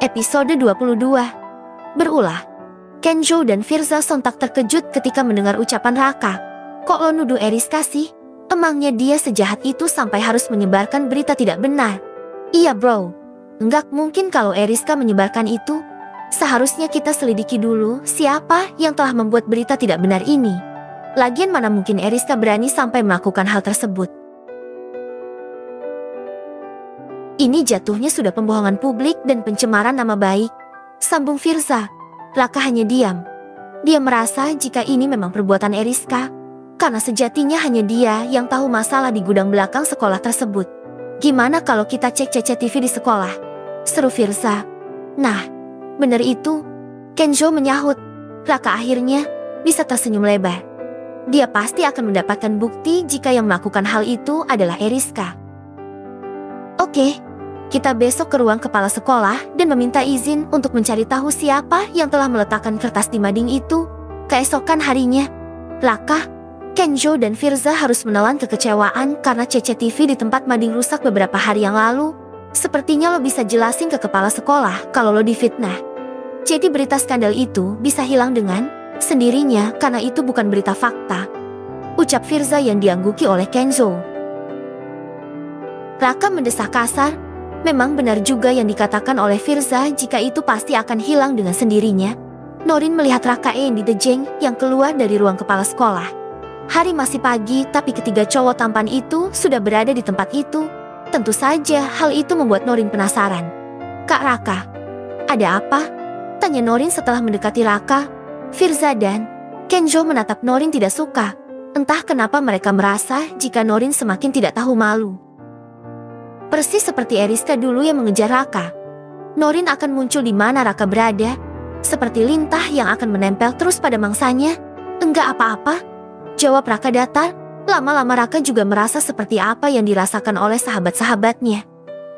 Episode 22. Berulah. Kenzo dan Firza sontak terkejut ketika mendengar ucapan Raka. Kok lo nuduh Eriska sih? Emangnya dia sejahat itu sampai harus menyebarkan berita tidak benar? Iya bro. Enggak mungkin kalau Eriska menyebarkan itu. Seharusnya kita selidiki dulu siapa yang telah membuat berita tidak benar ini. Lagian mana mungkin Eriska berani sampai melakukan hal tersebut. Ini jatuhnya sudah pembohongan publik dan pencemaran nama baik, sambung Firza. Raka hanya diam. Dia merasa jika ini memang perbuatan Eriska, karena sejatinya hanya dia yang tahu masalah di gudang belakang sekolah tersebut. Gimana kalau kita cek CCTV di sekolah? Seru Firza. Nah, benar itu. Kenzo menyahut. Raka akhirnya bisa tersenyum lebar. Dia pasti akan mendapatkan bukti jika yang melakukan hal itu adalah Eriska. Oke, kita besok ke ruang kepala sekolah dan meminta izin untuk mencari tahu siapa yang telah meletakkan kertas di mading itu. Keesokan harinya, Raka, Kenzo dan Firza harus menelan kekecewaan karena CCTV di tempat mading rusak beberapa hari yang lalu. Sepertinya lo bisa jelasin ke kepala sekolah kalau lo difitnah. Jadi berita skandal itu bisa hilang dengan sendirinya karena itu bukan berita fakta. Ucap Firza yang diangguki oleh Kenzo. Raka mendesah kasar. Memang benar juga yang dikatakan oleh Firza jika itu pasti akan hilang dengan sendirinya. Norin melihat Raka yang didejeng yang keluar dari ruang kepala sekolah. Hari masih pagi tapi ketiga cowok tampan itu sudah berada di tempat itu. Tentu saja hal itu membuat Norin penasaran. Kak Raka, ada apa? Tanya Norin setelah mendekati Raka. Firza dan Kenzo menatap Norin tidak suka. Entah kenapa mereka merasa jika Norin semakin tidak tahu malu. Persis seperti Eriska dulu yang mengejar Raka. Norin akan muncul di mana Raka berada, seperti lintah yang akan menempel terus pada mangsanya. Enggak apa-apa, jawab Raka datar. Lama-lama Raka juga merasa seperti apa yang dirasakan oleh sahabat-sahabatnya.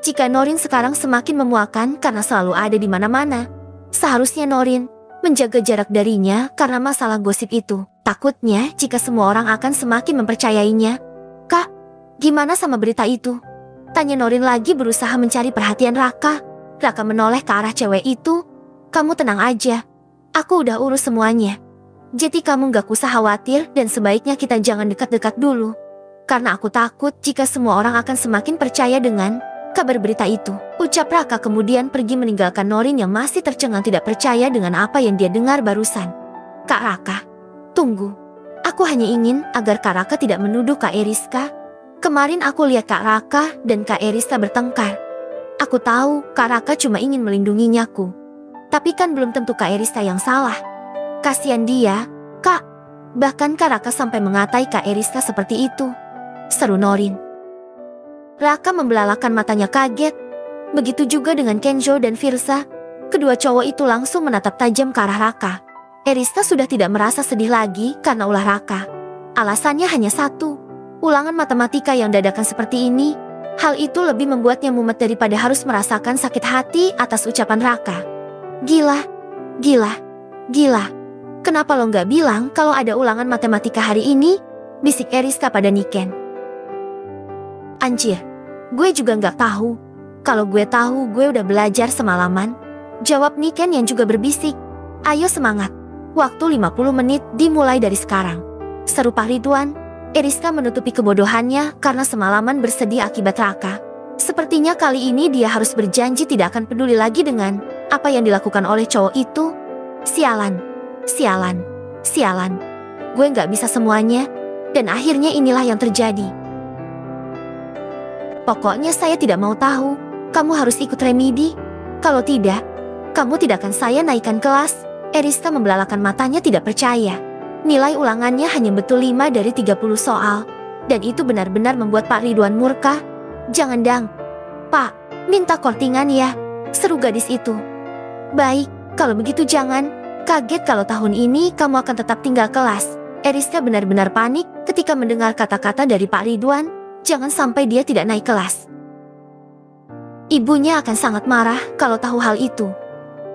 Jika Norin sekarang semakin memuakan karena selalu ada di mana-mana, seharusnya Norin menjaga jarak darinya karena masalah gosip itu. Takutnya jika semua orang akan semakin mempercayainya. Kak, gimana sama berita itu? Tanya Norin lagi berusaha mencari perhatian Raka. Raka menoleh ke arah cewek itu. Kamu tenang aja. Aku udah urus semuanya. Jadi kamu gak usah khawatir dan sebaiknya kita jangan dekat-dekat dulu. Karena aku takut jika semua orang akan semakin percaya dengan kabar berita itu. Ucap Raka kemudian pergi meninggalkan Norin yang masih tercengang tidak percaya dengan apa yang dia dengar barusan. Kak Raka, tunggu. Aku hanya ingin agar Kak Raka tidak menuduh Kak Eriska. Kemarin aku lihat Kak Raka dan Kak Eriska bertengkar. Aku tahu Kak Raka cuma ingin melindunginya aku. Tapi kan belum tentu Kak Eriska yang salah. Kasian dia, Kak. Bahkan Kak Raka sampai mengatai Kak Eriska seperti itu. Seru Norin. Raka membelalakan matanya kaget. Begitu juga dengan Kenzo dan Firza. Kedua cowok itu langsung menatap tajam ke arah Raka. Eriska sudah tidak merasa sedih lagi karena ulah Raka. Alasannya hanya satu. Ulangan matematika yang dadakan seperti ini, hal itu lebih membuatnya mumet daripada harus merasakan sakit hati atas ucapan Raka. Gila, gila, gila. Kenapa lo nggak bilang kalau ada ulangan matematika hari ini? Bisik Eriska pada Niken. Anjir, gue juga nggak tahu. Kalau gue tahu gue udah belajar semalaman. Jawab Niken yang juga berbisik. Ayo semangat. Waktu 50 menit dimulai dari sekarang. Seru Pak Ridwan. Eriska menutupi kebodohannya karena semalaman bersedih akibat Raka. Sepertinya kali ini dia harus berjanji tidak akan peduli lagi dengan apa yang dilakukan oleh cowok itu. Sialan, sialan, sialan. Gue gak bisa semuanya, dan akhirnya inilah yang terjadi. Pokoknya saya tidak mau tahu, kamu harus ikut remedi. Kalau tidak, kamu tidak akan saya naikkan kelas. Eriska membelalakan matanya tidak percaya. Nilai ulangannya hanya betul 5 dari 30 soal. Dan itu benar-benar membuat Pak Ridwan murka. Jangan dang. Pak, minta kortingan ya. Seru gadis itu. Baik, kalau begitu jangan. Kaget kalau tahun ini kamu akan tetap tinggal kelas. Eriska benar-benar panik ketika mendengar kata-kata dari Pak Ridwan. Jangan sampai dia tidak naik kelas. Ibunya akan sangat marah kalau tahu hal itu.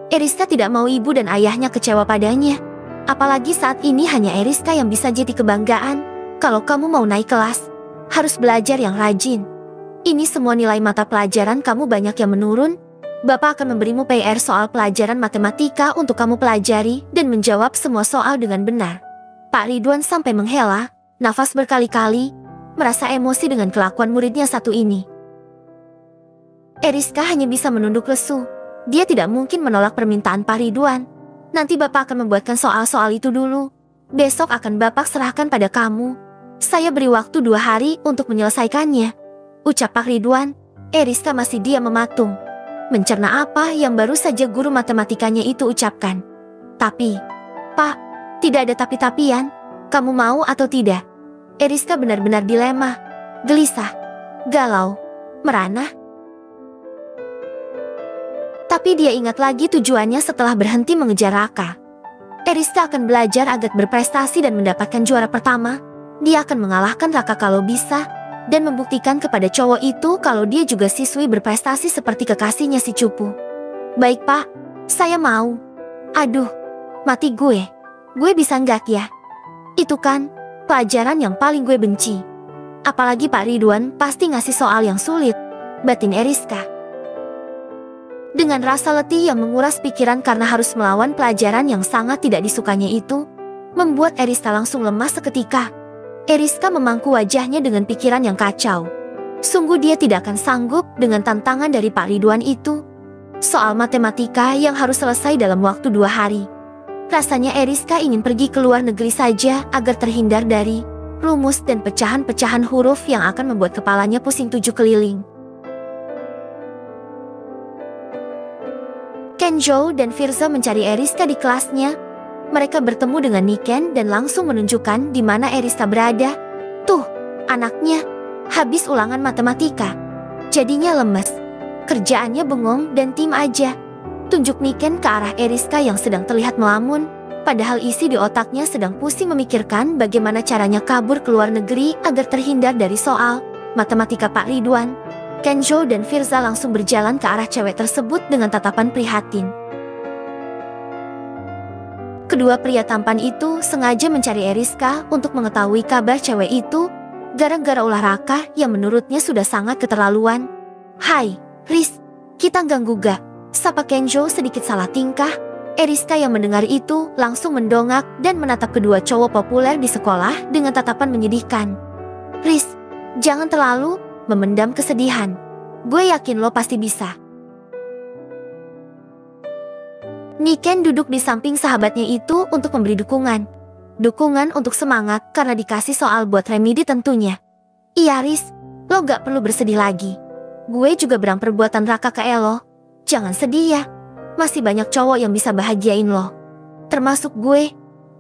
Eriska tidak mau ibu dan ayahnya kecewa padanya. Apalagi saat ini hanya Eriska yang bisa jadi kebanggaan. Kalau kamu mau naik kelas, harus belajar yang rajin. Ini semua nilai mata pelajaran kamu banyak yang menurun. Bapak akan memberimu PR soal pelajaran matematika untuk kamu pelajari dan menjawab semua soal dengan benar. Pak Ridwan sampai menghela nafas berkali-kali, merasa emosi dengan kelakuan muridnya satu ini. Eriska hanya bisa menunduk lesu. Dia tidak mungkin menolak permintaan Pak Ridwan. Nanti Bapak akan membuatkan soal-soal itu dulu. Besok akan Bapak serahkan pada kamu. Saya beri waktu 2 hari untuk menyelesaikannya, ucap Pak Ridwan. Eriska masih diam mematung, mencerna apa yang baru saja guru matematikanya itu ucapkan. Tapi, Pak, tidak ada tapi-tapian. Kamu mau atau tidak? Eriska benar-benar dilema, gelisah, galau, merana. Tapi dia ingat lagi tujuannya setelah berhenti mengejar Raka. Eriska akan belajar agar berprestasi dan mendapatkan juara pertama. Dia akan mengalahkan Raka kalau bisa, dan membuktikan kepada cowok itu kalau dia juga siswi berprestasi seperti kekasihnya si cupu. Baik Pak, saya mau. Aduh, mati gue. Gue bisa nggak ya? Itu kan pelajaran yang paling gue benci. Apalagi Pak Ridwan pasti ngasih soal yang sulit, batin Eriska. Dengan rasa letih yang menguras pikiran karena harus melawan pelajaran yang sangat tidak disukanya itu, membuat Eriska langsung lemas seketika. Eriska memangku wajahnya dengan pikiran yang kacau. Sungguh dia tidak akan sanggup dengan tantangan dari Pak Ridwan itu. Soal matematika yang harus selesai dalam waktu 2 hari. Rasanya Eriska ingin pergi ke luar negeri saja agar terhindar dari rumus dan pecahan-pecahan huruf yang akan membuat kepalanya pusing 7 keliling. Kenjo dan Firza mencari Eriska di kelasnya. Mereka bertemu dengan Niken dan langsung menunjukkan di mana Eriska berada. Tuh, anaknya habis ulangan matematika. Jadinya lemes. Kerjaannya bengong dan tim aja. Tunjuk Niken ke arah Eriska yang sedang terlihat melamun. Padahal isi di otaknya sedang pusing memikirkan bagaimana caranya kabur ke luar negeri agar terhindar dari soal matematika Pak Ridwan. Kenjo dan Firza langsung berjalan ke arah cewek tersebut dengan tatapan prihatin. Kedua pria tampan itu sengaja mencari Eriska untuk mengetahui kabar cewek itu, gara-gara ulah Raka yang menurutnya sudah sangat keterlaluan. Hai, Riz, kita ganggu gak? Sapa Kenjo sedikit salah tingkah. Eriska yang mendengar itu langsung mendongak dan menatap kedua cowok populer di sekolah dengan tatapan menyedihkan. Riz, jangan terlalu memendam kesedihan. Gue yakin lo pasti bisa. Niken duduk di samping sahabatnya itu untuk memberi dukungan. Dukungan untuk semangat karena dikasih soal buat remedi tentunya. Iya Riz, lo gak perlu bersedih lagi. Gue juga berang perbuatan Raka ke Elo. Jangan sedih ya. Masih banyak cowok yang bisa bahagiain lo. Termasuk gue,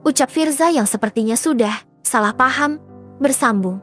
ucap Firza yang sepertinya sudah salah paham, bersambung.